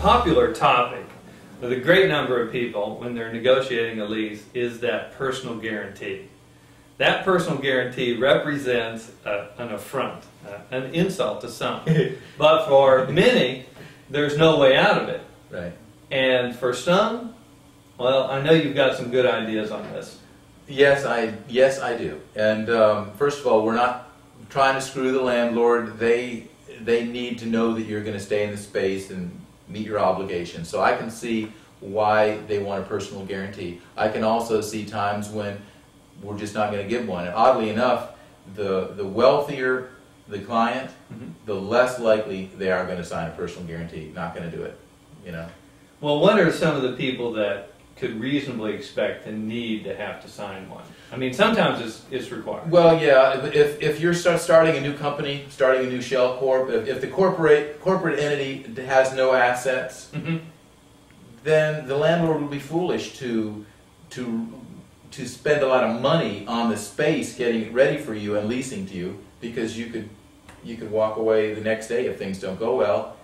popular topic with a great number of people when they're negotiating a lease is that personal guarantee. That personal guarantee represents an affront, an insult to some. But for many, there's no way out of it. Right. And for some, well, I know you've got some good ideas on this. Yes, I do. And first of all, we're not trying to screw the landlord. They need to know that you're going to stay in the space and meet your obligations. So I can see why they want a personal guarantee. I can also see times when we're just not going to give one. And oddly enough, the wealthier the client, the less likely they are going to sign a personal guarantee. Not going to do it, you know. Well, what are some of the people that could reasonably expect to need to have to sign one? I mean, sometimes it's required. Well, yeah, if you're starting a new company, starting a new shell corp, if the corporate entity has no assets, then the landlord would be foolish to spend a lot of money on the space getting it ready for you and leasing to you, because you could walk away the next day if things don't go well,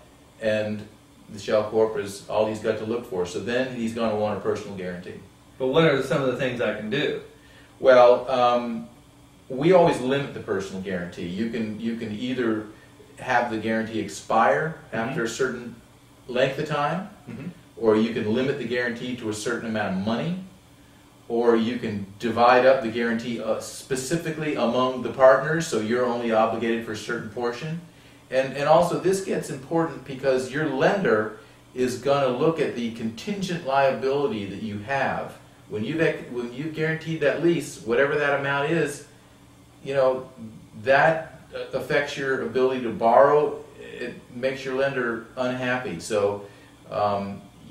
and the shell corp is all he's got to look for. So then he's going to want a personal guarantee. But what are some of the things I can do? Well, we always limit the personal guarantee. You can either have the guarantee expire after a certain length of time, or you can limit the guarantee to a certain amount of money, or you can divide up the guarantee specifically among the partners, so you're only obligated for a certain portion. And also this gets important because your lender is going to look at the contingent liability that you have. When you've guaranteed that lease, whatever that amount is, you know, that affects your ability to borrow. It makes your lender unhappy. So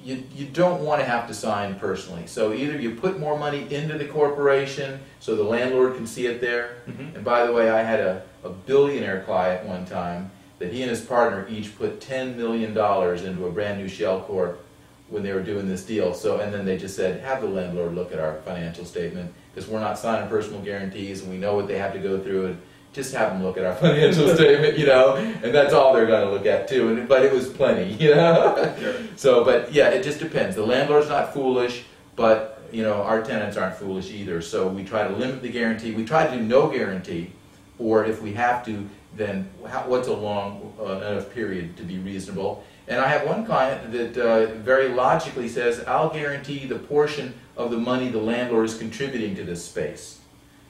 you don't want to have to sign personally. So either you put more money into the corporation so the landlord can see it there. And by the way, I had a billionaire client one time that he and his partner each put $10 million into a brand new shell corp when they were doing this deal. So, and then they just said, have the landlord look at our financial statement, because we're not signing personal guarantees and we know what they have to go through, and just have them look at our financial statement, you know, and that's all they're going to look at too. But it was plenty, you know. Sure. So, but yeah, it just depends. The landlord's not foolish, but you know, our tenants aren't foolish either. So we try to limit the guarantee. We try to do no guarantee, or if we have to, then what's a long enough period to be reasonable. And I have one client that very logically says, I'll guarantee the portion of the money the landlord is contributing to this space.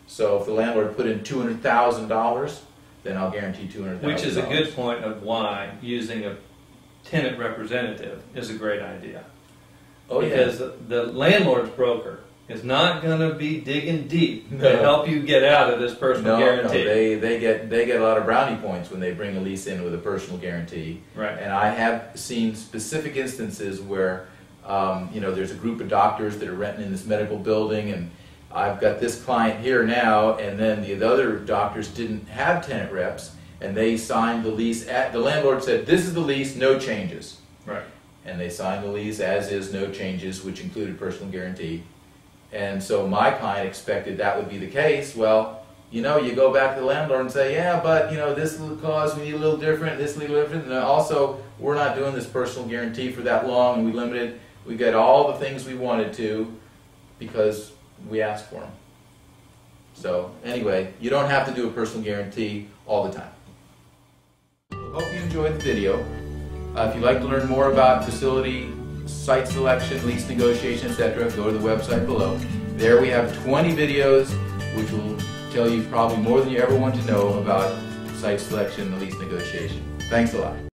So if the landlord put in $200,000, then I'll guarantee $200,000. Which is a good point of why using a tenant representative is a great idea. Oh, because the landlord's broker is not going to be digging deep to help you get out of this personal guarantee. No, they get a lot of brownie points when they bring a lease in with a personal guarantee. Right. And I have seen specific instances where you know, there's a group of doctors that are renting in this medical building, and I've got this client here now, and then the other doctors didn't have tenant reps, and they signed the lease. The landlord said, this is the lease, no changes. Right. And they signed the lease as is, no changes, which included personal guarantee. And so my client expected that would be the case. Well, you know, you go back to the landlord and say, yeah, but you know, this little clause we need a little different, this a little different, and also we're not doing this personal guarantee for that long, and we limited. We got all the things we wanted to because we asked for them. So anyway, you don't have to do a personal guarantee all the time. Hope you enjoyed the video. If you'd like to learn more about facility, site selection, lease negotiation, etc., go to the website below. There we have 20 videos which will tell you probably more than you ever want to know about site selection and lease negotiation. Thanks a lot.